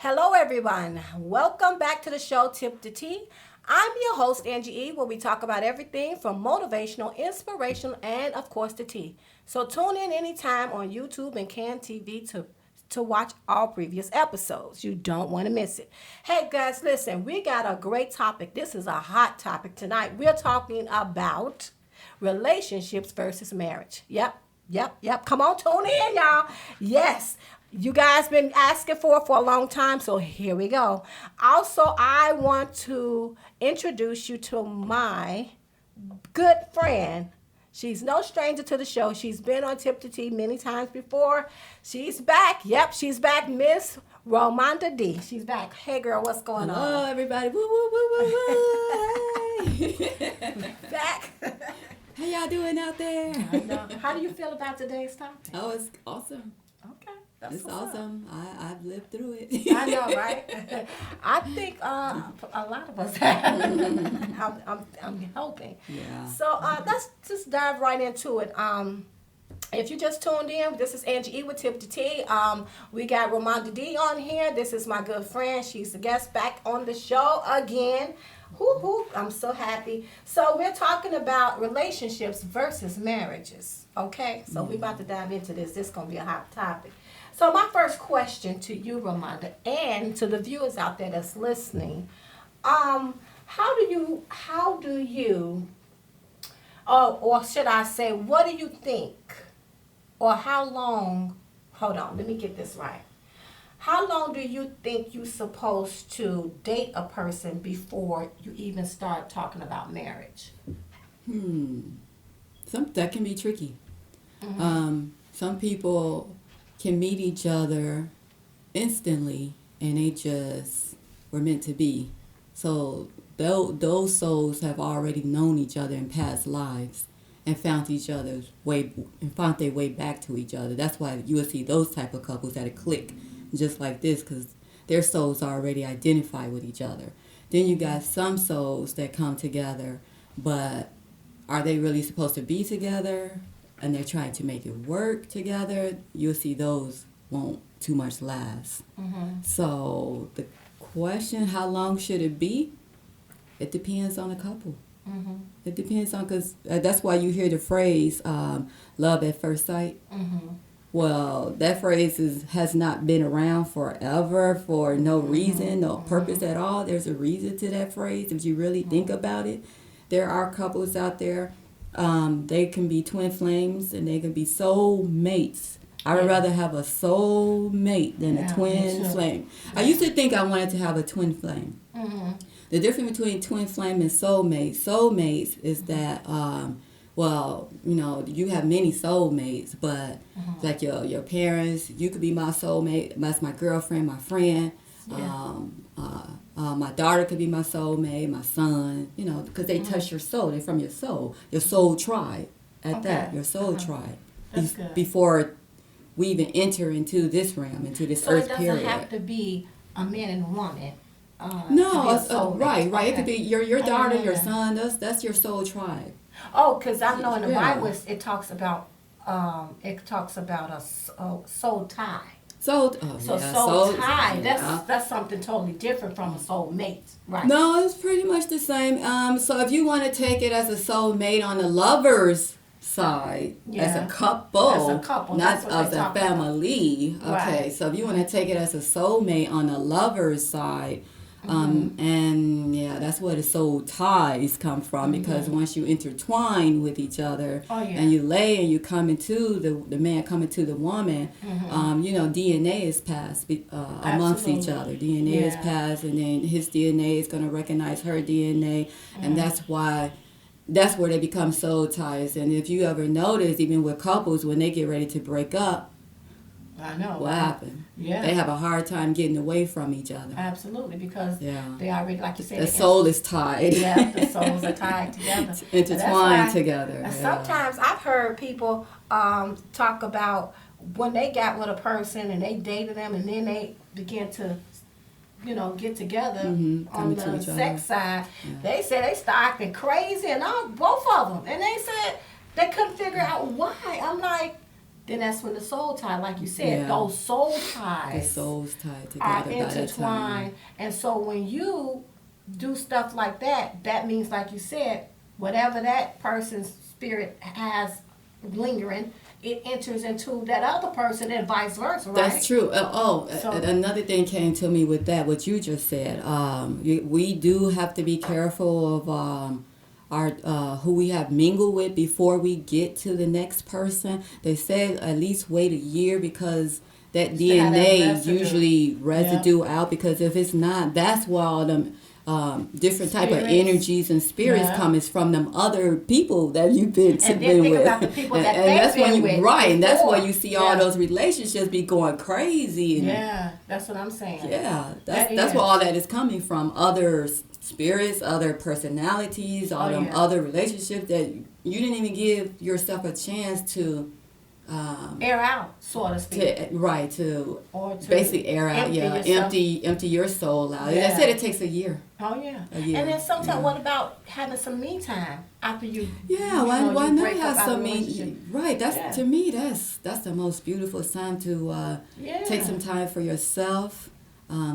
Hello, everyone. Welcome back to the show Tip to Tea. I'm your host, Angie E., where we talk about everything from motivational, inspirational, and of course, the tea. So tune in anytime on YouTube and Can TV to watch all previous episodes. You don't want to miss it. Hey, guys, listen, we got a great topic. This is a hot topic tonight. We're talking about relationships versus marriage. Yep. Come on, tune in, y'all. Yes. You guys been asking for a long time, so here we go. Also, I want to introduce you to my good friend. She's no stranger to the show. She's been on Tip to Tea many times before. She's back. Yep, she's back, Miss Romonda D. She's back. Hey, girl, what's going on? Hello, everybody. Woo, woo, woo, woo, woo. Hey. Back. How y'all doing out there? I know. How do you feel about today's topic? Oh, it's awesome. Okay. That's It's what's up. awesome. I've lived through it. I know, right? I think a lot of us have. I'm hoping. Yeah. So let's just dive right into it. If you just tuned in, this is Angie E with Tip to Tea. We got Romonda D on here. This is my good friend. She's the guest back on the show again. Hoo, I'm so happy. So we're talking about relationships versus marriages. Okay? So we're about to dive into this. This is going to be a hot topic. So my first question to you, Romonda, and to the viewers out there that's listening, how do you, or should I say, what do you think, or how long? Hold on, let me get this right. How long do you think you're supposed to date a person before you even start talking about marriage? That can be tricky. Some people can meet each other instantly and they just were meant to be. So those souls have already known each other in past lives and found their way back to each other. That's why you will see those type of couples that click just like this, because their souls already identify with each other. Then you got some souls that come together, but are they really supposed to be together? And they're trying to make it work together. You'll see those won't too much last. So the question, how long should it be? It depends on the couple. It depends on, because that's why you hear the phrase love at first sight. Well, that phrase has not been around forever for no reason, no purpose at all. There's a reason to that phrase if you really think about it. There are couples out there, they can be twin flames and they can be soul mates. I would rather have a soul mate than a twin flame. I used to think I wanted to have a twin flame. The difference between twin flame and soulmates. Soulmates is that, you have many soulmates, but like your parents, you could be my soulmate. That's my girlfriend, my friend. My daughter could be my soulmate, my son, because they touch your soul. They're from your soul tribe your soul tribe. That's good. Before we even enter into this realm, into this earth period. So it doesn't have to be a man and woman. No, right. Okay. It could be your daughter, your son. That's your soul tribe. Oh, because I know in the Yeah. Bible it talks about a soul tie. Soul tie. yeah. That's something totally different from a soul mate, right? No, it's pretty much the same. So if you want to take it as a soul mate on the lover's side, as a couple, that's not what as they a talk family. about. Okay, Right. so if you want to take it as a soulmate on the lover's side, that's where the soul ties come from, because once you intertwine with each other and you lay and you come into the man come into the woman, DNA is passed amongst each other. DNA is passed, and then his DNA is going to recognize her DNA, and that's where they become soul ties. And if you ever notice, even with couples, when they get ready to break up, I know. what happened? Yeah. They have a hard time getting away from each other. Absolutely, because they already, like you said, The soul is tied. Yeah, the souls are tied together. Intertwined together. And sometimes I've heard people talk about when they got with a person and they dated them and then they begin to, get together on the sex side. Yeah. They said they start acting crazy and both of them. And they said they couldn't figure out why. I'm like, then that's when the soul tie, like you said, Yeah. those soul The ties souls tied are together by that time. intertwined. And so when you do stuff like that, that means, like you said, whatever that person's spirit has lingering, it enters into that other person and vice versa, right? That's true. So- Another thing came to me with that, what you just said. We do have to be careful of our who we have mingled with before we get to the next person. They said at least wait a year because that Still have that DNA residue. usually residue out, because if it's not, that's where all them different type of Spirits. energies and spirits Yeah. come is from them other people that you've been And then been think with. about the people that and they've that's when been you with right, and that's where before. you see all Yeah. those relationships be going crazy. And Yeah, that's what I'm saying. yeah, That that's is. where all that is coming from. Other spirits, other personalities, all Oh, them yeah. other relationships that you didn't even give yourself a chance to Air out, so to speak. to Or to basically air out, empty yeah, yourself. empty your soul out. Yeah. They said it takes a year. Oh yeah. A year, And then sometimes, yeah. what about having some me time after you? Yeah, you why know, why you not break have up out of some a relationship? right? That's Yeah. to me that's the most beautiful time to Yeah. take some time for yourself.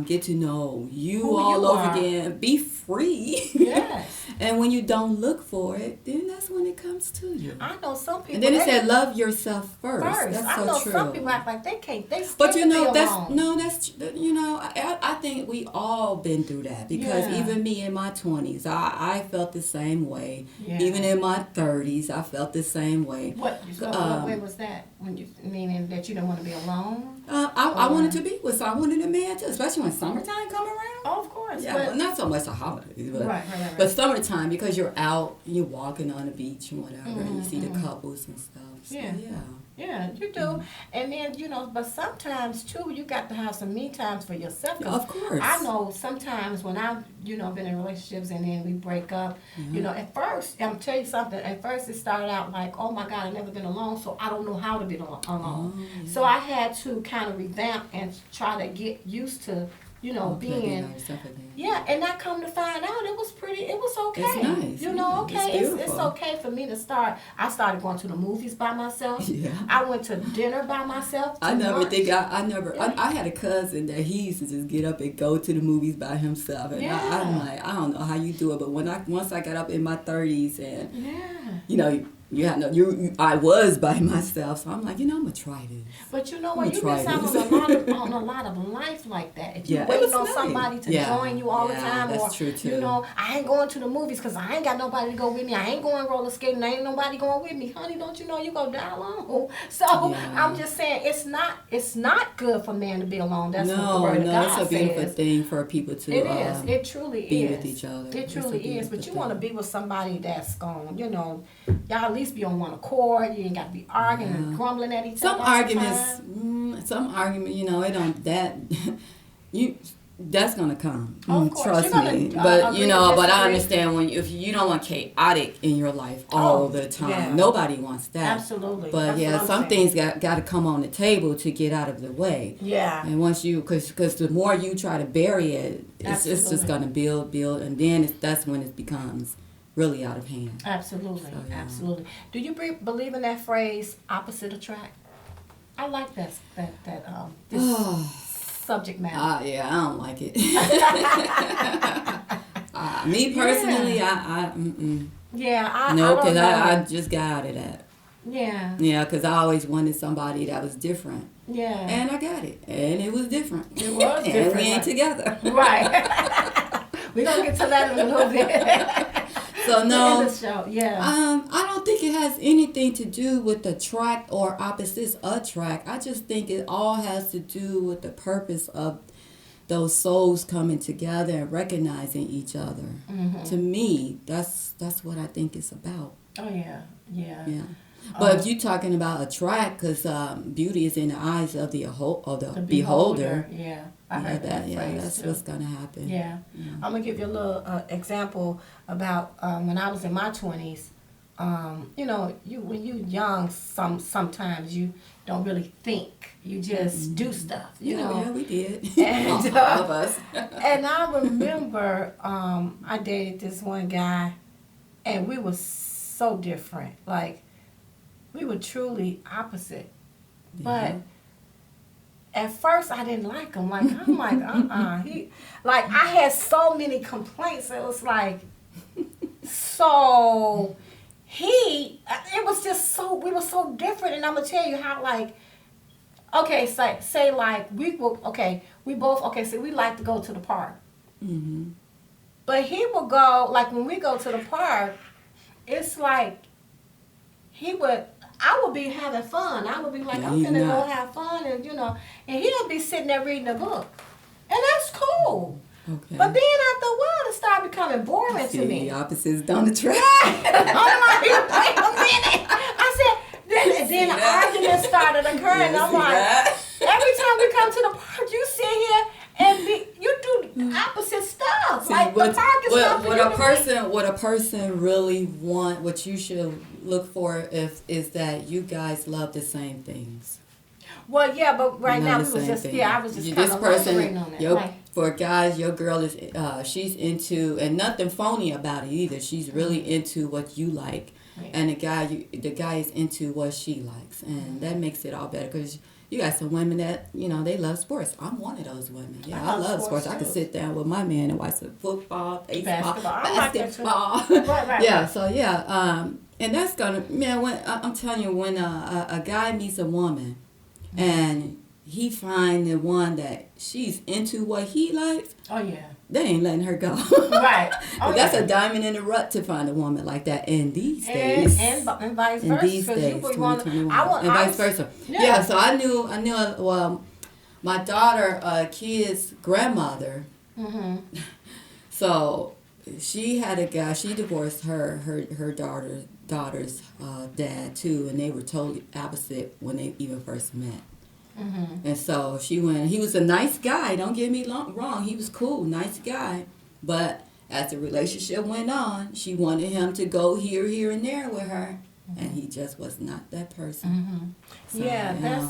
Get to know you Who all you over are. again. Be free. Yes. And when you don't look for it, then that's when it comes to you. I know some people. And then it they- said, "Love yourself first." first. That's I so know true. some people act like they can't. They But scared you to know, be that's alone. no, that's you know, I think we all been through that because Yeah. even me in my 20s, I felt the same way. Yeah. Even in my 30s, I felt the same way. What? Where was that? When you meaning that you don't want to be alone? I wanted to be with someone, I wanted a man too, especially when summertime come around. Oh, of course. Yeah, but, well, not so much the holidays, but Right. but summertime because you're out, you're walking on the beach and whatever, and you see the Mhm. couples and stuff. So, Yeah. yeah. Yeah, you do. Mm-hmm. And then, but sometimes too, you got to have some me times for yourself. 'Cause Of course. I know sometimes when I've, been in relationships and then we break up, at first, I'm tell you something, at first it started out like, oh my God, I've never been alone, so I don't know how to be alone. Oh, yeah. So I had to kind of revamp and try to get used to, Okay, being. by yourself again. Yeah, and I come to find out it was okay. It's nice, yeah, Okay. it's It's beautiful. okay for me to start. I started going to the movies by myself. Yeah. I went to dinner by myself. I to never lunch. think I never Yeah. I had a cousin that he used to just get up and go to the movies by himself, and Yeah. I'm like, I don't know how you do it, but once I got up in my 30s and Yeah. I was by myself, so I'm like, I'm gonna try this. But you know I'm what? gonna You try miss out this. on a lot of life like that. If you're Yeah, it waiting was on nice. somebody to Yeah. join you all the Yeah, time, that's or true, too. I ain't going to the movies because I ain't got nobody to go with me. I ain't going roller skating. Ain't nobody going with me, honey. Don't you know you gonna die alone? So Yeah. I'm just saying it's not good for man to be alone. That's what the No, word of no, God it's a beautiful says. thing for people to It is. It truly be is. with each other. It It's a truly is. beautiful But you thing. want to be with somebody that's going, y'all at least be on one accord. You ain't got to be arguing and grumbling at each Some other. all the arguments, time. it don't that you. That's gonna come. Of course, Trust you're gonna, me. But agree to but I disagree. understand if you don't want chaotic in your life all Oh, the time. yeah. Nobody wants that. Absolutely. But That's yeah, what I'm some saying. things got to come on the table to get out of the way. Yeah. And once because the more you try to bury it, it's just Absolutely. gonna build, and then that's when it becomes really out of hand. Absolutely. So, yeah. Absolutely. Do you believe in that phrase, opposite attract? I like this subject matter. Yeah, I don't like it. Me personally, I Yeah, no, I don't because know. I just got out of that. Yeah. Yeah, because I always wanted somebody that was different, Yeah. and I got it, and it was different. It was and different, we ain't right. together. Right. We're going to get to that in a little bit. So no, In the show. Yeah. I don't think it has anything to do with attract or opposites attract. I just think it all has to do with the purpose of those souls coming together and recognizing each other. Mm-hmm. To me, that's what I think it's about. Oh, yeah. Yeah. Yeah. But if you're talking about attract, because beauty is in the eyes of the The beholder. Yeah. I heard that phrase that's too. what's gonna happen. Yeah. I'm going to give you a little example about when I was in my 20s. When you young, sometimes you don't really think. You just do stuff, Yeah, we did. And, all of us. And I remember I dated this one guy, and we were so different. Like, we were truly opposite. But at first I didn't like him. Like I'm like he like I had so many complaints. It was like so it was just so we were so different. And I'm gonna tell you how like okay say like we both so we like to go to the park. Mm-hmm. But he will go, like when we go to the park, it's like I would be having fun. I would be like, I'm gonna go have fun, and and he'll be sitting there reading a book. And that's cool. Okay. But then after a while, it started becoming boring to me. The opposites don't attract. I'm like, wait a minute. I said, then the argument started occurring. I'm like, every time we come to the park, you sit here and you do opposite stuff. See, like the park is stuff what a person really want, what you should look for is that you guys love the same things. Well, yeah, but right now we was just I was just kind of elaborating on it. For guys, your girl is she's into, and nothing phony about it either. She's really into what you like, and the guy is into what she likes, and that makes it all better because you got some women that they love sports. I'm one of those women. Yeah, I love sports. I could sit down with my man and watch some football, baseball, basketball. Right. Yeah. So and that's gonna when I'm telling you when a guy meets a woman. And he find the one that she's into what he likes. Oh yeah. They ain't letting her go. Right. Oh, that's a diamond in the rough to find a woman like that in these days. And vice versa. In these days, 2021. And vice versa. Yeah. So I knew. Well, my daughter, kid's grandmother. Mm-hmm. So she had a guy. She divorced her daughter's dad too, and they were totally opposite when they even first met. Mm-hmm. And so she went. He was a nice guy. Don't get me wrong. He was cool, nice guy. But as the relationship went on, she wanted him to go here, and there with her, and he just was not that person. Mm-hmm.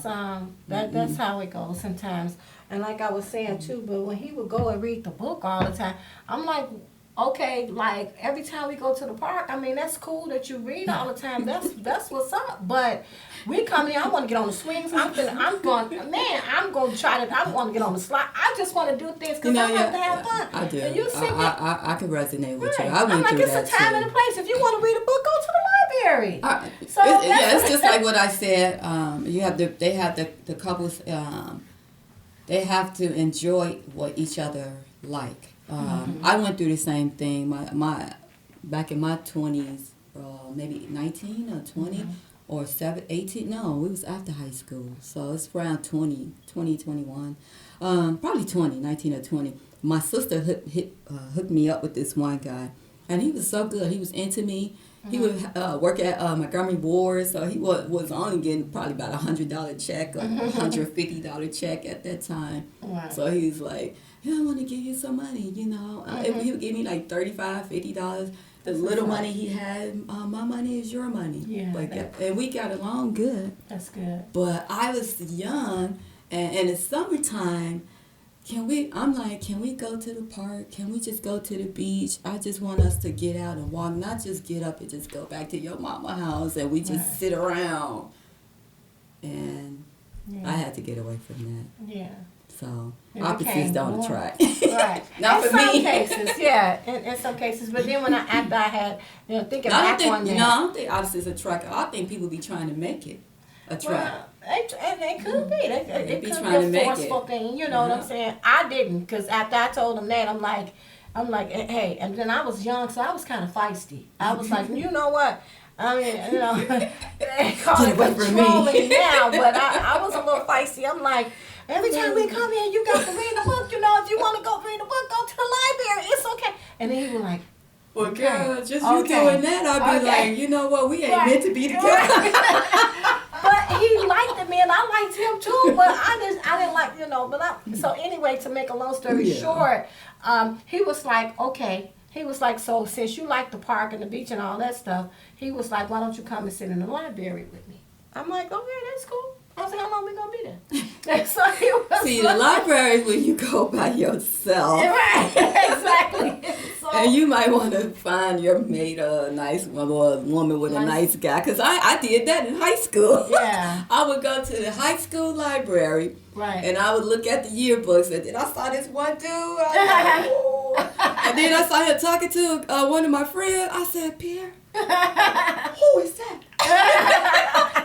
So, that's how it goes sometimes. And like I was saying too, but when he would go and read the book all the time, I'm like, okay, like every time we go to the park, I mean that's cool that you read all the time. That's what's up. But we come here, I want to get on the swings. I want to get on the slide. I just want to do things because I want to have fun. I do. And you sit I can resonate with you. right. I went I'm like, through it's that a time too. and a place. If you want to read a book, go to the library. It's just like what I said. They have the couples. They have to enjoy what each other like. I went through the same thing. My back in my 20s, maybe 19 or 20 or 18. No, we was after high school, so it's around 20, 21. Probably 19 or 20. My sister hooked me up with this one guy, and he was so good. He was into me. He would work at Montgomery Ward, so he was only getting probably about $100 check or $150 check at that time. Right. So he was like, I want to give you some money, He would give me like $35, $50. The little money he had, my money is your money. Yeah. And we got along good. That's good. But I was young, and it's summertime. Can we go to the park? Can we just go to the beach? I just want us to get out and walk, not just get up and just go back to your mama's house and we just sit around. And I had to get away from that. Yeah. So opposites don't attract. Right. Not in for me. some cases, yeah. In some cases, but then after I had, thinking back on that. I don't think opposites attract. I think people be trying to make it attract. Well, and they could be. It be could trying be to a make forceful it. thing. You know what I'm saying? I didn't, because after I told them that, I'm like, hey. And then I was young, so I was kind of feisty. I was like, you know what? I mean, they call it controlling now, but I was a little feisty. I'm like, every time we come here, you got to read a book. If you want to go read a book, go to the library. It's okay. And then he was like, well, girl, just you doing that, I'll be like, you know what? We ain't meant to be together. But he liked me, and I liked him too. But I didn't like, so anyway, to make a long story short, he was like, okay. He was like, so since you like the park and the beach and all that stuff, he was like, why don't you come and sit in the library with me? I'm like, okay, that's cool. I said, how long we gonna be there? So he was See, the library is when you go by yourself. Right, exactly. So so. And you might want to find your mate a nice one or a woman with a nice guy. Because I did that in high school. Yeah. I would go to the high school library. Right. And I would look at the yearbooks. And then I saw this one dude. I was like, ooh. And then I saw him talking to one of my friends. I said, Pierre, who is that?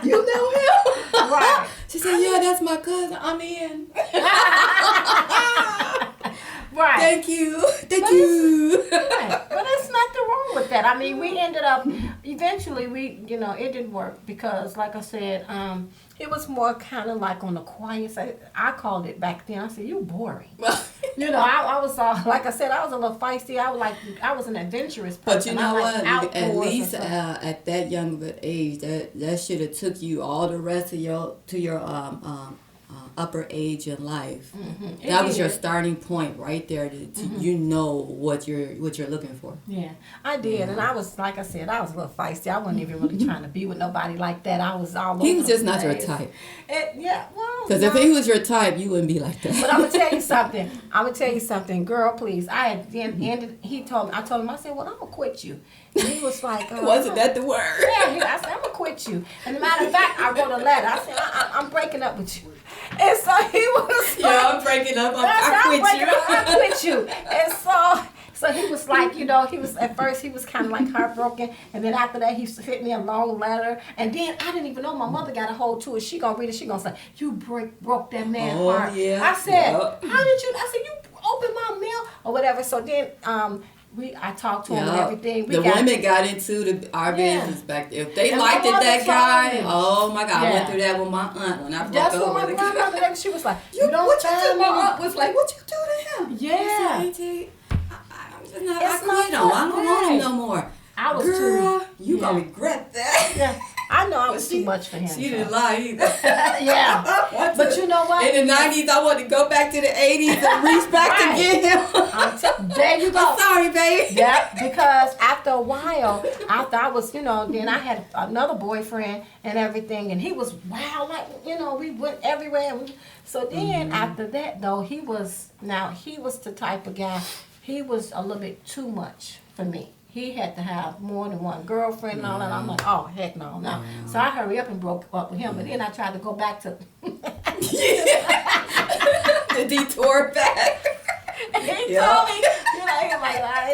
You know him? Right. She said, yeah, that's my cousin. I'm in. Right. Thank you. Thank you. Right. But there's nothing wrong with that. I mean, we ended up, eventually, it didn't work because, like I said, it was more kind of like on the quiet side. I called it back then. I said, you boring. I was, like I said, I was a little feisty. I was an adventurous person. But you know what? At least or at that young of an age, that should have took you all the rest of your upper age in life. Mm-hmm. That was your starting point right there to you know what you're looking for. Yeah, I did, and I was, like I said, I was a little feisty. I wasn't even really trying to be with nobody like that. I was all over. He was just the not your place. type. Yeah, well. Because if he was your type, you wouldn't be like that. But I'm gonna tell you something, girl. Please, I had ended. I told him, I said, well, I'm gonna quit you. And he was like, wasn't that the word? Yeah, I said, I'm gonna quit you. And as a matter of fact, I wrote a letter. I said, I'm breaking up with you. And so he was like, yeah, I'm breaking up. I quit you. And so he was like, at first he was kind of like heartbroken, and then after that he sent me a long letter, and then I didn't even know my mother got a hold to it. She gonna read it. She gonna say, you broke that man's heart. Yeah. I said, how did you? I said, you opened my mail or whatever. So then I talked to him and everything. Women got into our business back there. If they And liked my it, mother that guy, told me. oh my God, I Yeah. went through that with my aunt when I broke That's over what my with grandmother. She was like, what you do? My me. aunt was like, what you do to him? Yeah. I said, I'm just not, It's I quit not him. I don't want him right. no more. I was Girl, too. you gonna regret that. Yeah, I know I was too much for him. She didn't lie either. Yeah. But you know what? In the 90s, I wanted to go back to the 80s and reach back to Right. get him. There you go. I'm sorry, baby. Yeah, because after a while, after I was, then I had another boyfriend and everything, and he was wild, like, we went everywhere. So then after that, though, he was the type of guy, he was a little bit too much for me. He had to have more than one girlfriend and all that. I'm like, oh, heck no. So I hurry up and broke up with him, but then I tried to go back to... The detour back. He told me, he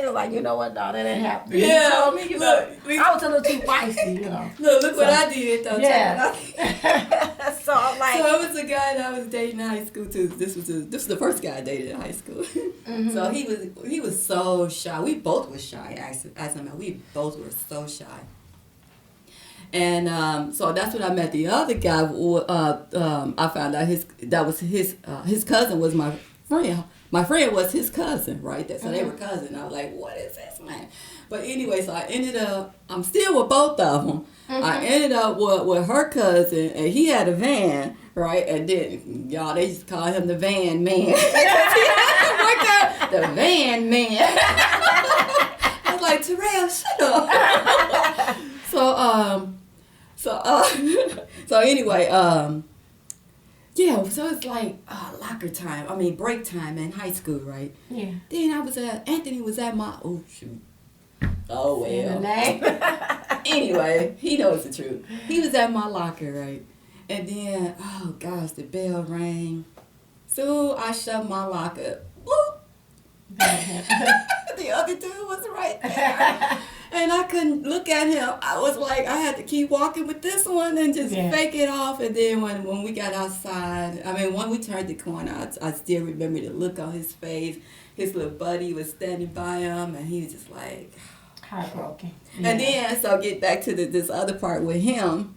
was like, you know what, dog, that ain't happening. Yeah, He told me, look, I was a little too feisty, Look what I did, though. Yeah. So So I'm like, it was a guy that I was dating in high school too. This was the first guy I dated in high school. So he was so shy. We both were shy. We both were so shy. And so that's when I met the other guy. I found out his cousin was my friend. My friend was his cousin, right? So they were cousins. I was like, what is this, man? But anyway, so I'm still with both of them. I ended up with her cousin, and he had a van, right? And then, y'all, they just call him the Van Man. The Van Man. I was like, Terrell, shut up. So anyway, yeah, so it's like break time in high school, right? yeah. Then Anthony was at my, oh shoot. Oh well. Anyway, he knows the truth. He was at my locker, right? And then, oh gosh, the bell rang. So I shut my locker. Bloop. The other dude was right there. And I couldn't look at him. I was like, I had to keep walking with this one and just fake it off. And then when we got outside, when we turned the corner, I still remember the look on his face. His little buddy was standing by him, and he was just like... Heartbroken. Yeah. And then, so get back to this other part with him.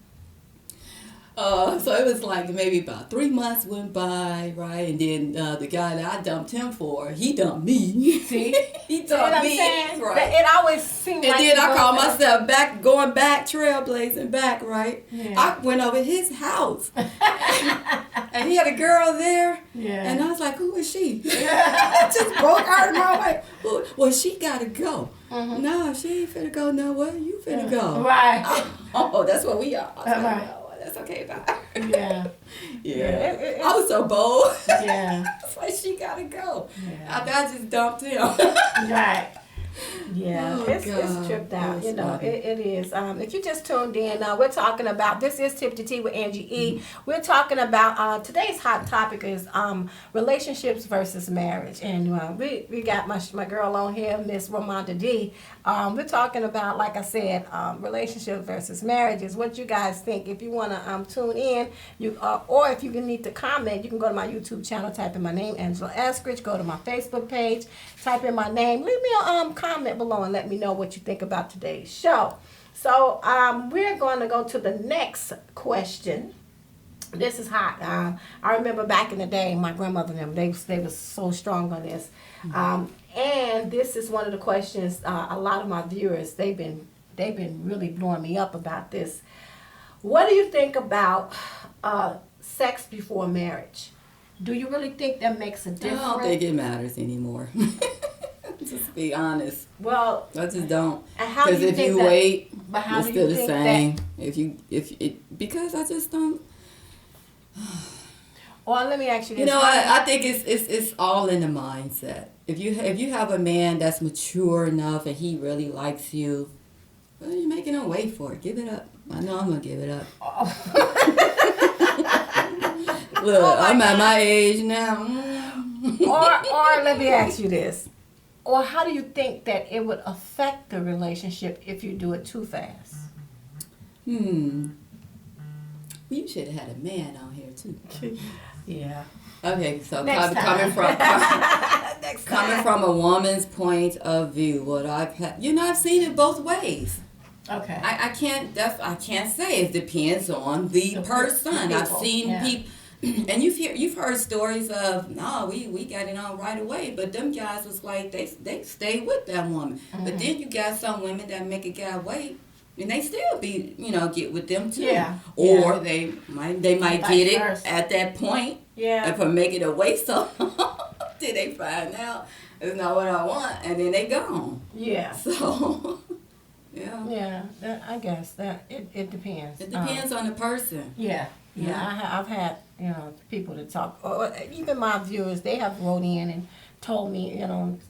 So it was like maybe about 3 months went by, right? And then the guy that I dumped him for, he dumped me. See? He dumped me. Right. It always seemed like... And then I called myself going back, trailblazing back, right? Yeah. I went over his house. And he had a girl there. Yeah. And I was like, who is she? I just broke out of my way. Well, she got to go. Mm-hmm. No, she ain't finna go nowhere. You finna go. Right. Oh, that's what we are. I was like, Right. oh, that's okay, bye. Yeah. Yeah. I was so bold. Yeah. It's like, she got to go. Yeah. After I just dumped him. Right. Yeah, Oh, it's God. tripped out. That's You know, funny. it is. If you just tuned in, we're talking about this is Tip to Tea with Angie E. We're talking about today's hot topic is relationships versus marriage, and we got my girl on here, Miss Ramonda D. We're talking about, like I said, relationships versus marriages. What you guys think? If you want to tune in, you or if you need to comment, you can go to my YouTube channel, type in my name, Angela Eskridge. Go to my Facebook page, type in my name, leave me a comment below and let me know what you think about today's show. So we're going to go to the next question. This is hot. I remember back in the day, my grandmother and them, they were so strong on this. And this is one of the questions. A lot of my viewers, they've been really blowing me up about this. What do you think about sex before marriage? Do you really think that makes a I difference? don't think it matters anymore. Just be honest. Well, I just don't. and how do Because you if think you that? wait, But how it's do still you the think same. that? Because I just don't. Or let me ask you this. You know, I think it's all in the mindset. If you have a man that's mature enough and he really likes you, well, you're making him wait for it. Give it up. I know I'm gonna give it up. Look, I'm at my age now. or let me ask you this. Or how do you think that it would affect the relationship if you do it too fast? Well, you should have had a man on here too. Yeah. Okay, so Next coming from Next coming time. from a woman's point of view, what I've had, I've seen it both ways. Okay. I can't say. It depends on the person. I've people, seen yeah. people, and you've heard stories of no, we got it on right away, but them guys was like they stayed with that woman. But then you got some women that make a guy wait, and they still get with them too. Yeah. Or Yeah. they might get Vice it versa. at that point, Yeah. and for making it wait so long, till they find out it's not what I want, and then they gone. Yeah. So. Yeah. Yeah. I guess that it depends. It depends on the person. Yeah. Yeah. Yeah. I've had people to talk, or even my viewers, they have wrote in and told me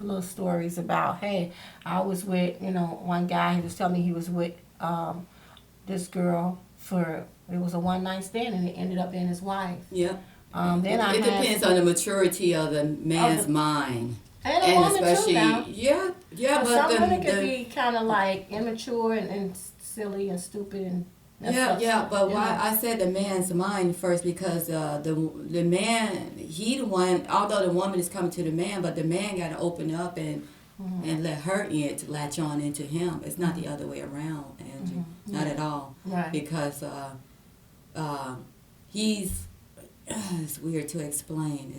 little stories about, hey, I was with one guy. He was telling me he was with this girl it was a one night stand, and it ended up being his wife. Yeah. Then It depends on the maturity of the man's mind. and a woman too especially, now. yeah, but Some women the can be kind of like immature and silly and stupid and but why I said the man's mind first, because the man, he the one, although the woman is coming to the man, but the man got to open up and let her in to latch on into him. It's not the other way around, Angie. Not at all. Right. Because he's it's weird to explain.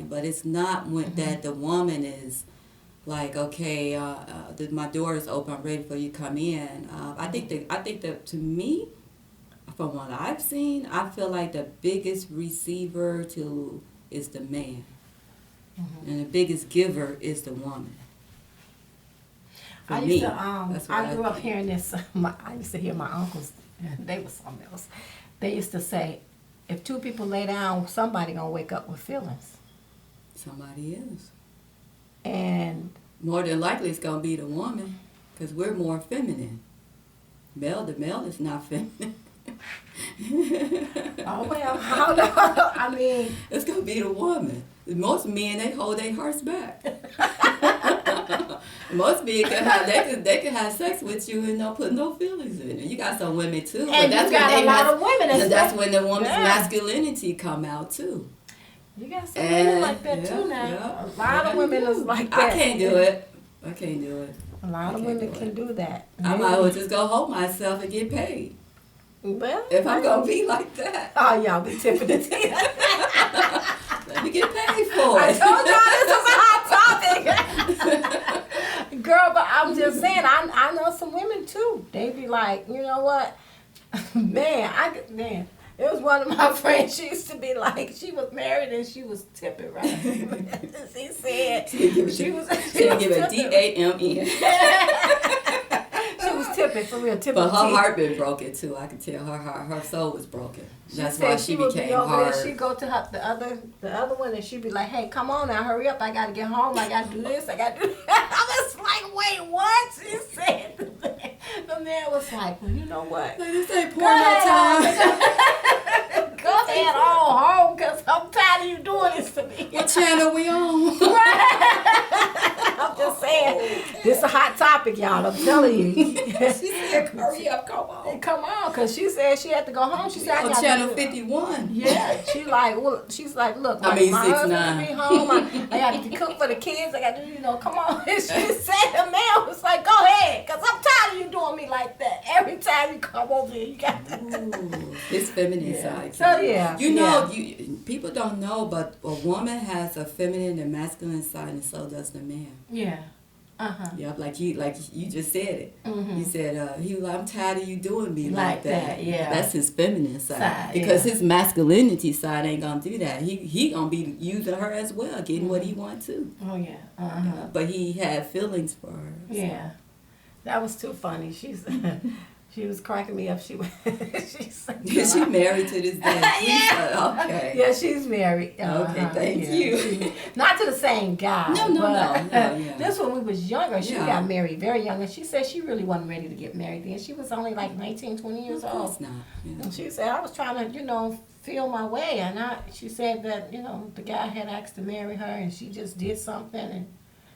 But it's not when that the woman is like, okay, my door is open. I'm ready for you to come in. I think that to me, from what I've seen, I feel like the biggest receiver is the man, and the biggest giver is the woman. For I me, used to that's what I grew up think. hearing this. I used to hear my uncles. They were something else. They used to say, if two people lay down, somebody gonna wake up with feelings. Somebody is. And More than likely, it's gonna be the woman, because we're more feminine. The male is not feminine. oh well, I don't know. I mean, It's gonna be the woman. Most men, they hold their hearts back. Most men they can have sex with you and don't put no feelings in it. You got some women too, but and that's you got when a lot of women. that's when the woman's Yeah. masculinity come out too. You got some women like that yeah, too now. yeah. A lot of women is like that. I can't do it. A lot of I can't women do can it. do that. I might as well just go hold myself and get paid. Well, If I'm gonna be like that, oh y'all be tipping the tea. let me get paid for I it. told y'all this was a hot topic. Girl, but I'm just saying, I know some women too. They be like, you know what? Man, it was one of my friends. She used to be like, she was married and she was tipping, right? She said she was She give a tipping. DAME. She was tip it for real. Tip But the her tea. heart been broken too. I could tell her soul was broken. That's said why she would be became over hard. there. She'd go to the other one and she'd be like, "Hey, come on now, hurry up! I gotta get home. I gotta do this. I gotta do that." I was like, "Wait, what?" She said. The man was like, "Well, you know what? Like, this ain't Go porno ahead, time. Go ahead on home, cause I'm tired of you doing this to me." What channel we on? I'm just saying, this is a hot topic, y'all. I'm telling you. She said, hurry up, come on. Come on, cause she said she had to go home. She said, "I On got channel to do it." 51. Yeah, she's like, look, I like, mean, my 6'9". husband be home. I got to cook for the kids. I got to, come on. And she said, the man was like, go ahead, because I'm tired of you doing me like that. Every time you come over here, you got to. Ooh, his feminine side. So, yeah. You know, people don't know, but a woman has a feminine and masculine side, and so does the man. Yeah. Uh-huh. Yeah, like you just said it. Mhm. You said he was like, I'm tired of you doing me Like like that. that, yeah. That's his feminine side. Side, Because yeah. his masculinity side ain't gonna do that. He gonna be using her as well, getting what he want to. Oh, yeah. Uh-huh. But he had feelings for her. so. Yeah. That was too funny. She was cracking me up. She said, Is she married to this day? Yeah. Okay. Yeah, she's married. Okay, thank you. Not to the same guy. No, but yeah. This when we was younger, she Yeah. got married very young, and she said she really wasn't ready to get married then. She was only like 19, 20 years Of course old. not. Yeah. And she said, I was trying to, feel my way, and she said that, the guy had asked to marry her, and she just did something and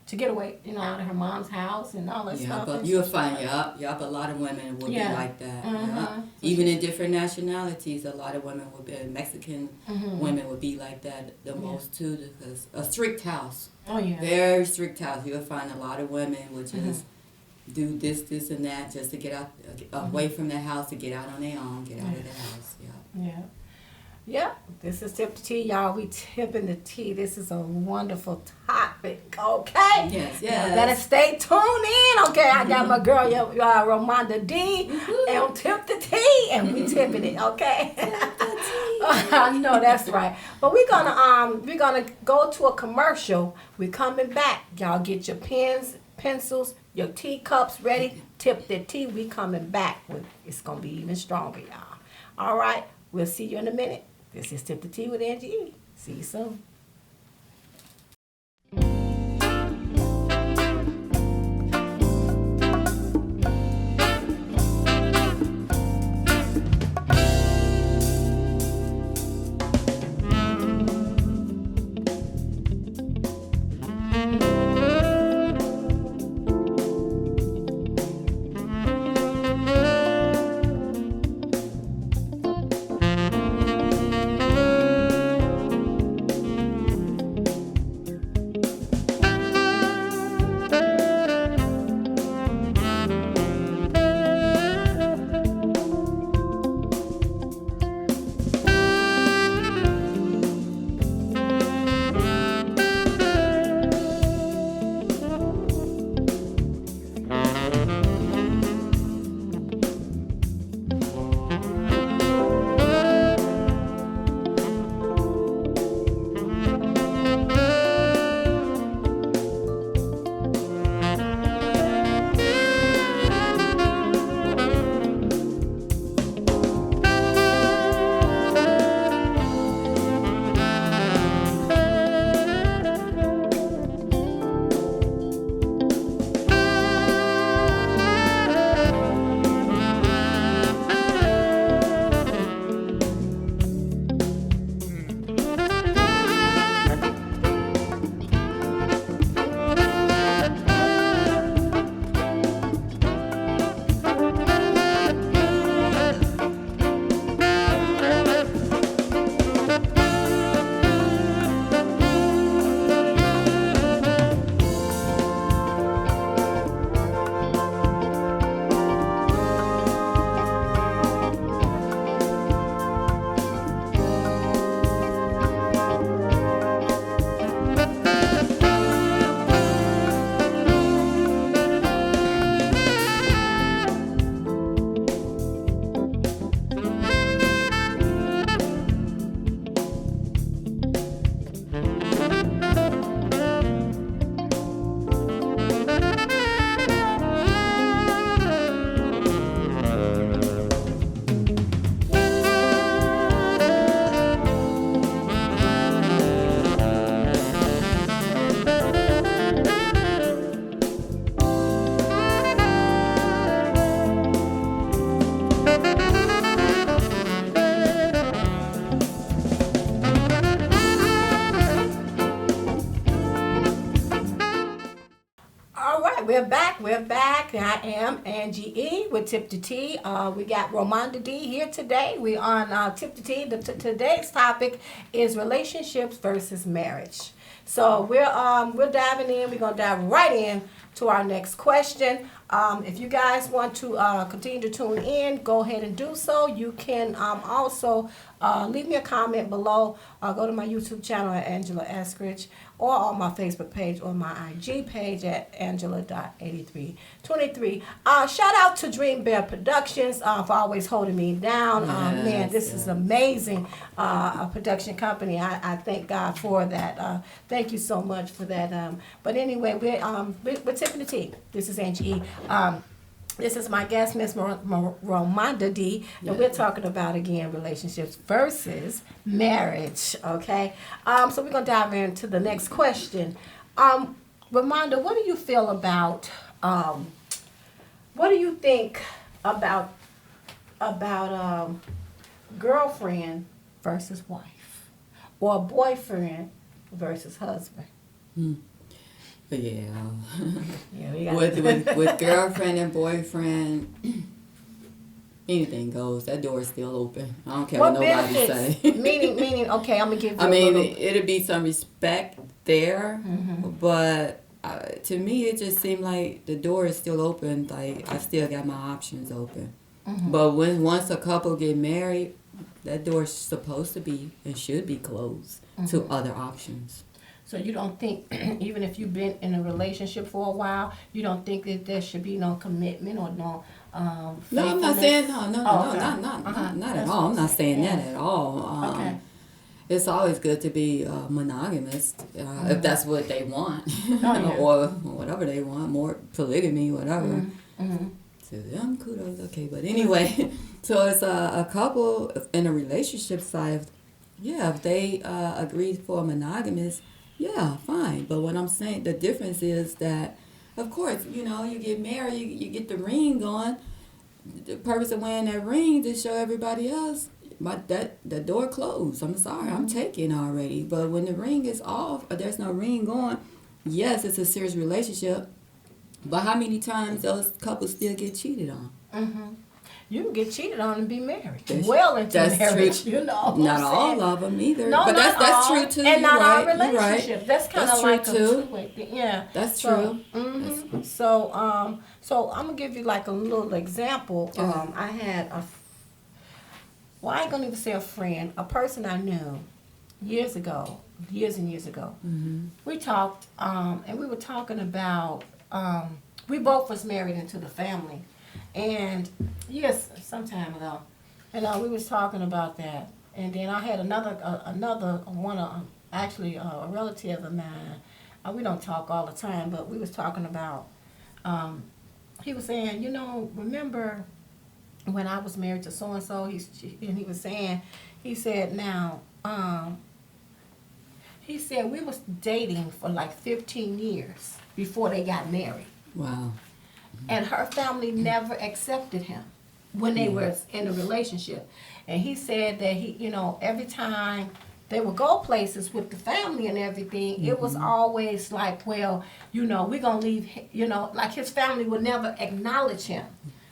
to get away, out of her mom's house and all that Yeah, stuff. but And you'll she- find, yup, a lot of women will Yeah. be like that. Uh-huh. Yup. Even in different nationalities, a lot of women will be, Mexican Mhm. women would be like that the most too, because a strict house, Oh, yeah. very strict house. You'll find a lot of women would just do this, and that just to get out, away from the house, to get out on their own, get out of the house. Yeah. Yeah. Yeah, this is Tip the Tea, y'all. We tipping the tea. This is a wonderful topic, okay? Yes, Y'all yes. better stay tuned in, okay? I got my girl, Ramonda D, and Tip the Tea, and we tipping it, okay? I know that's right. But we're gonna go to a commercial. We're coming back. Y'all get your pens, pencils, your teacups ready. Tip the tea. We coming back. It's gonna be even stronger, y'all. All right. We'll see you in a minute. This is Tip the Tea with Angie E. See you soon. back. We're back. I am Angie E with Tip to Tea. We got Romonda D here today. We on Tip to Tea. Today's topic is relationships versus marriage. So we're diving in. We're gonna dive right in to our next question. If you guys want to continue to tune in, go ahead and do so. You can also leave me a comment below. Go to my YouTube channel at Angela Eskridge, or on my Facebook page or my IG page at Angela.8323. Shout out to Dream Bear Productions for always holding me down. Man, this is amazing. A production company. I thank God for that. Thank you so much for that. But anyway, we're tipping the tea. This is Angie E. This is my guest, Miss Romonda D, and we're talking about, again, relationships versus marriage, okay? So we're going to dive into the next question. Romonda, what do you feel about, what do you think about girlfriend versus wife, or boyfriend versus husband? Yeah. Yeah, with girlfriend and boyfriend, anything goes. That door is still open. I don't care what nobody say. meaning, okay, I'm gonna give you. It'll be some respect there, but to me, it just seemed like the door is still open. Like I still got my options open. But once a couple get married, that door's supposed to be and should be closed to other options. So you don't think, even if you've been in a relationship for a while, you don't think that there should be no commitment or no No, I'm not saying no, okay. not at all. I'm not saying that at all. Okay. It's always good to be monogamous if that's what they want, yeah. or whatever they want, more polygamy, whatever. To them, kudos. Okay, but anyway, so it's a couple in a relationship side. Yeah, if they agree for monogamous. Yeah, fine. But what I'm saying, the difference is that, of course, you get married, you get the ring on. The purpose of wearing that ring to show everybody else, the door closed. I'm sorry, I'm taken already. But when the ring is off, or there's no ring on, yes, it's a serious relationship. But how many times those couples still get cheated on? You can get cheated on and be married. That's Marriage, true. Not all of them either. No, but not that's all. true too. And not right. our relationship. Right. That's kind of true like too. a two-way thing. Yeah. That's so, true. So I'm gonna give you like a little example. I had I ain't gonna even say a friend, a person I knew years and years ago. We talked, and we were talking about. We both was married into the family. And yes, some time ago, and we was talking about that. And then I had another one, actually a relative of mine. We don't talk all the time, but we was talking about. He was saying, remember when I was married to so and so? And he was saying, he said we was dating for like 15 years before they got married. Wow. And her family never accepted him when they were in a relationship. And he said that every time they would go places with the family and everything, it was always like, well, we're going to leave, like his family would never acknowledge him.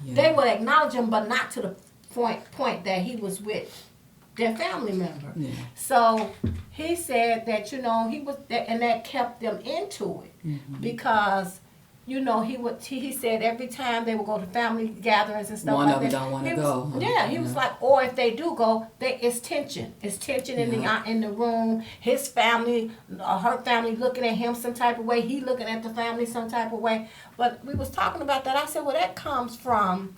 Yeah. They would acknowledge him, but not to the point that he was with their family member. Yeah. So he said that, he was, and that kept them into it because he said every time they would go to family gatherings and stuff like that. One of them don't want to go. Yeah, he was like, or if they do go, it's tension. It's tension in the room. His family, her family looking at him some type of way. He looking at the family some type of way. But we was talking about that. I said, well, that comes from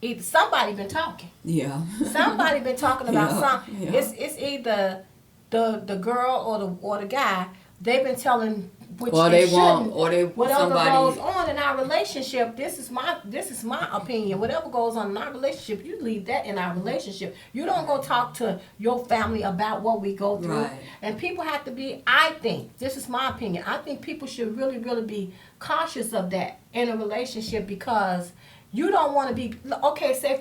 either somebody been talking. Yeah. Somebody been talking about something. Yeah. It's either the girl or the guy. They've been telling. Whatever goes on in our relationship, this is my opinion. Whatever goes on in our relationship, you leave that in our relationship. You don't go talk to your family about what we go through. Right. And people have to be, I think, this is my opinion, I think people should really, really be cautious of that in a relationship because you don't want to be, okay, say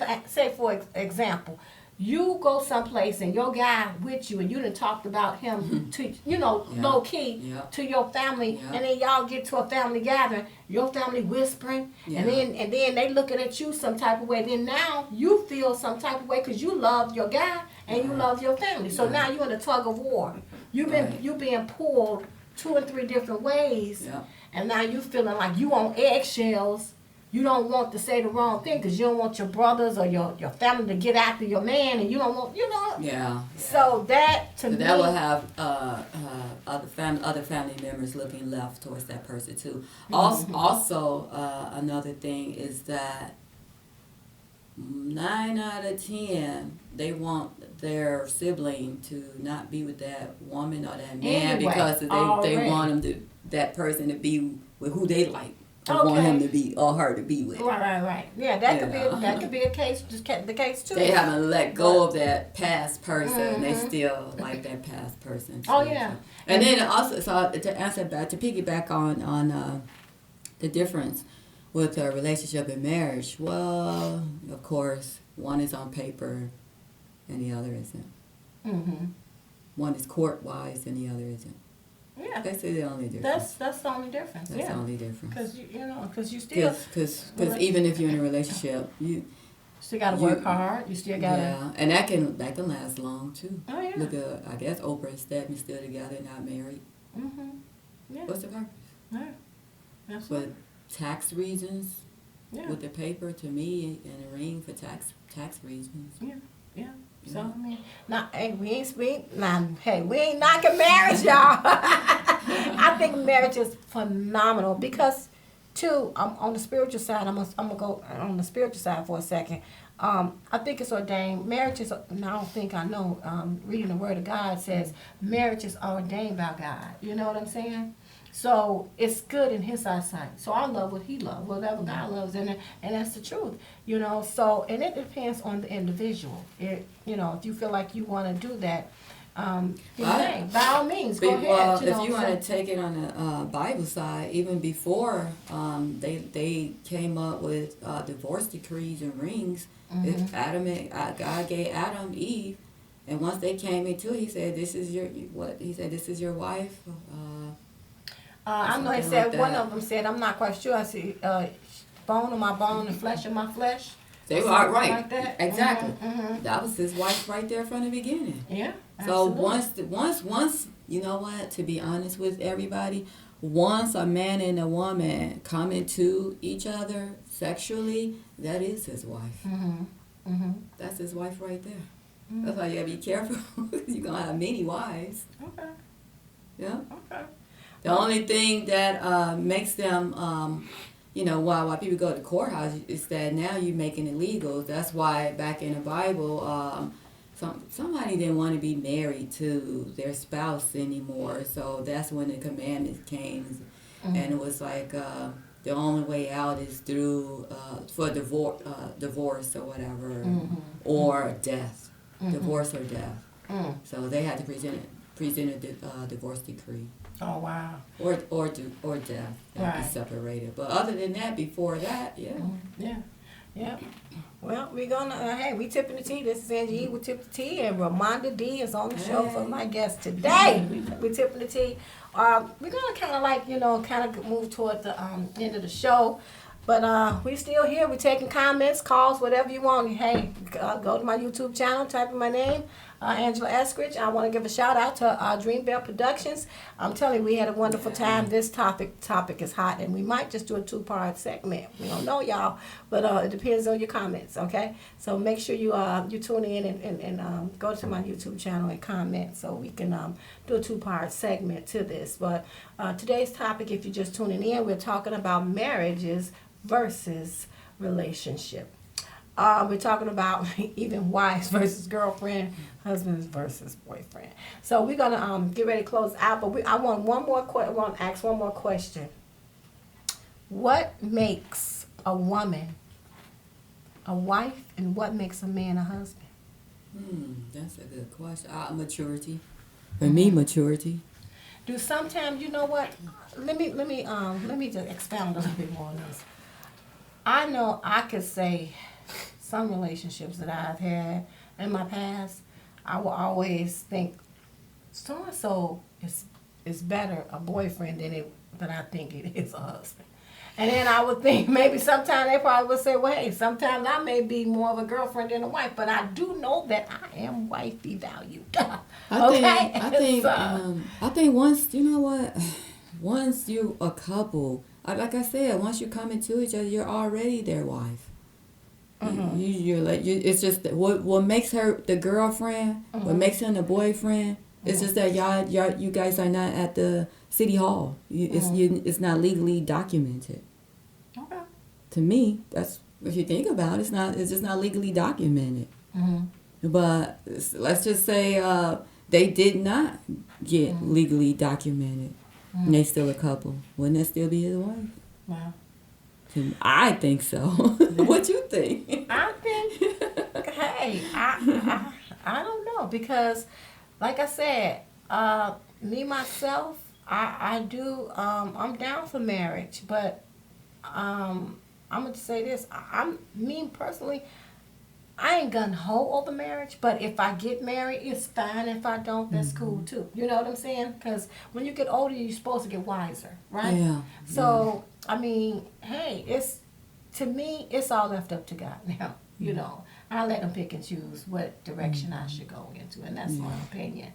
for example, you go someplace and your guy with you and you done talked about him to, you know, Yeah. low key Yeah. to your family, Yeah. and then y'all get to a family gathering, your family whispering, Yeah. and then they looking at you some type of way. Then now you feel some type of way because you love your guy and you Right. love your family. So Right. now you in a tug of war. Right. You being pulled 2 or 3 different ways, Yeah. and now you feeling like you on eggshells. You don't want to say the wrong thing because you don't want your brothers or your family to get after your man, and you don't want, you know. Yeah. So that to So me, that will have other family members looking left towards that person too. Also, another thing is that 9 out of 10 they want their sibling to not be with that woman or that man Anyway, because they already. want them to that person to be with who they like. Or want Okay. him to be or her to be with. right. Yeah, that could Yeah. be that could be a case, just the case too. They haven't let go of that past person. They still like that past person. Oh, too. yeah. And then also, so to answer back, to piggyback on the difference with a relationship and marriage. Well, of course, one is on paper, and the other isn't. Mm-hmm. One is court wise, and the other isn't. Yeah, That's the only difference. that's the only difference. That's yeah, the only difference. because because you still Because even if you're in a relationship, you got to work hard. You still got to. yeah, and that can last long too. Oh yeah. Look at I guess Oprah and Stephen still together, not married. Mm-hmm. Yeah. What's the purpose? Yeah. Absolutely. But tax reasons Yeah. with the paper to me and a ring for tax reasons. Yeah. So Yeah. I mean, we ain't knocking marriage, y'all. I think marriage is phenomenal because, too, on the spiritual side. I'm gonna go on the spiritual side for a second. I think it's ordained. Marriage is. And I don't think I know. Reading the Word of God says marriage is ordained by God. You know what I'm saying? So it's good in His eyesight. So I love what He loves, whatever God loves, and that's the truth, you know. So and it depends on the individual. If you feel like you want to do that, by all means, go ahead. Well, You know, if you so- want to take it on the Bible side, even before they came up with divorce decrees and rings, if God gave Adam Eve, and once they came into it, He said, "This is your what?" He said, "This is your wife." I know he something said like one that. of them said, I'm not quite sure. I see bone of my bone and flesh of my flesh. They were Something right, like that. exactly. Mhm. That was his wife right there from the beginning. Yeah. So absolutely. once you know what, to be honest with everybody, once a man and a woman come into each other sexually, that is his wife. That's his wife right there. That's why you gotta be careful. You're gonna have many wives. Okay. Yeah. Okay. The only thing that makes them, why people go to courthouse is that now you're making it legal. That's why back in the Bible, somebody didn't want to be married to their spouse anymore. So that's when the commandments came, and it was like the only way out is through for divorce or whatever, or death, divorce or death. So they had to present a divorce decree. Oh, wow. Or death. They'd Right. be separated. But other than that, before that, yeah. Yeah. Yeah. Well, we're gonna, hey, we tipping the tea. This is Angie E with Tip the Tea, and Ramonda D is on the show for my guest today. We tipping the tea. We're gonna kind of move toward the end of the show. But we still here. We're taking comments, calls, whatever you want. Hey, go to my YouTube channel, type in my name, Angela Eskridge. I want to give a shout out to Dream Bell Productions. I'm telling you, we had a wonderful time. This topic is hot, and we might just do a 2-part segment. We don't know, y'all, but it depends on your comments. Okay, so make sure you tune in and go to my YouTube channel and comment so we can do a 2-part segment to this. But today's topic, if you're just tuning in, we're talking about marriages versus relationship. We're talking about even wives versus girlfriend, husbands versus boyfriend. So we're gonna get ready to close out, but I want to ask one more question. What makes a woman a wife, and what makes a man a husband? That's a good question. Maturity. For me, maturity. Do sometimes, you know what? Let me just expound a little bit more on this. I know I could say some relationships that I've had, in my past, I will always think so and so is better a boyfriend than I think it is a husband. And then I would think maybe sometimes they probably would say, well, hey, sometimes I may be more of a girlfriend than a wife, but I do know that I am wifey valued. I think once, you know what, once you a couple, like I said, once you come into each other, you're already their wife. Mm-hmm. It's just that what makes her the girlfriend, what makes him the boyfriend. It's just that you guys are not at the city hall. It's not legally documented. Okay. To me, that's if you think about it, it's just not legally documented. Mm-hmm. But let's just say they did not get legally documented, and they still a couple. Wouldn't that still be his wife? Well, I think so. What you think? I think, hey, I don't know because, like I said, me myself, I do, I'm down for marriage, but I'm gonna say this, me personally, I ain't gun ho over marriage, but if I get married, it's fine. If I don't, that's cool too. You know what I'm saying? Because when you get older, you're supposed to get wiser, right? Yeah. So, I mean, hey, to me, it's all left up to God now. You know, I let him pick and choose what direction I should go into, and that's my opinion.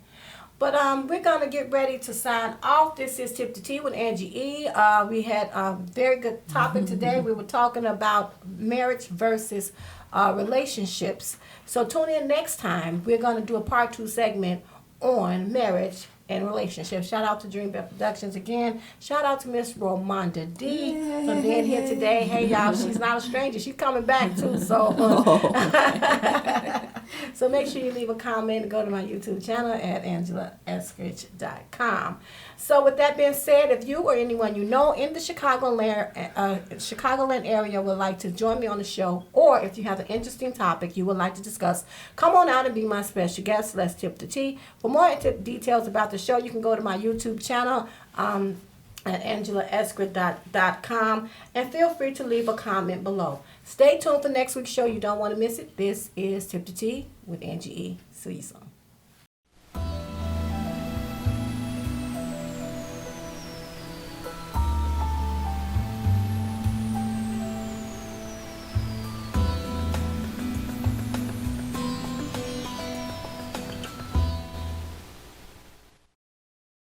But we're gonna get ready to sign off. This is Tip to Tea with Angie E. We had a very good topic today. We were talking about marriage versus relationships. So tune in next time. We're gonna do a part 2 segment on marriage and relationships. Shout out to Dream Bell Productions again. Shout out to Miss Romonda D for being here today. Hey y'all, she's not a stranger. She's coming back too. So, so make sure you leave a comment and go to my YouTube channel at AngelaEskridge.com. So with that being said, if you or anyone you know in the Chicagoland area would like to join me on the show, or if you have an interesting topic you would like to discuss, come on out and be my special guest. Let's tip the tea. For more details about the show, you can go to my YouTube channel at AngelaEskridge.com and feel free to leave a comment below. Stay tuned for next week's show. You don't want to miss it. This is Tip the Tea with Angie E. See you soon.